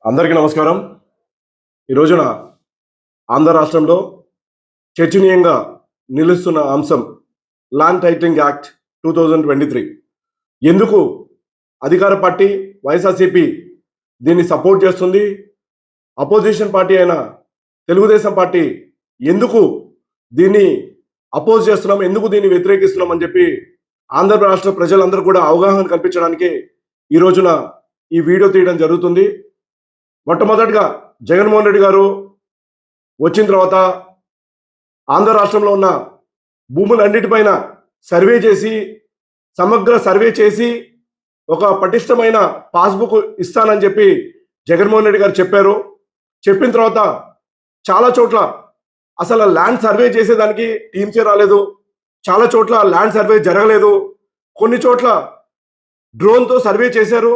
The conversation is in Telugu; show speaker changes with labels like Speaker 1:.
Speaker 1: అందరికీ నమస్కారం. ఈ రోజున ఆంధ్ర రాష్ట్రంలో చర్చనీయంగా నిలుస్తున్న అంశం ల్యాండ్ టైటిలింగ్ యాక్ట్ 2023. ఎందుకు అధికార పార్టీ వైఎస్ఆర్సీపీ దీన్ని సపోర్ట్ చేస్తుంది, అపోజిషన్ పార్టీ అయిన తెలుగుదేశం పార్టీ ఎందుకు దీన్ని అపోజ్ చేస్తున్నాం, ఎందుకు దీన్ని వ్యతిరేకిస్తున్నాం అని చెప్పి ఆంధ్ర రాష్ట్ర ప్రజలందరూ కూడా అవగాహన కల్పించడానికి ఈ రోజున ఈ వీడియో తీయడం జరుగుతుంది. మొట్టమొదటిగా జగన్మోహన్ రెడ్డి గారు వచ్చిన తర్వాత ఆంధ్ర రాష్ట్రంలో ఉన్న భూములన్నిటిపైన సర్వే చేసి, సమగ్ర సర్వే చేసి ఒక పటిష్టమైన పాస్బుక్ ఇస్తానని చెప్పి జగన్మోహన్ రెడ్డి గారు చెప్పారు. చెప్పిన తర్వాత చాలా చోట్ల అసలు ల్యాండ్ సర్వే చేసేదానికి టీమ్సే రాలేదు, చాలా చోట్ల ల్యాండ్ సర్వే జరగలేదు, కొన్ని చోట్ల డ్రోన్తో సర్వే చేశారు,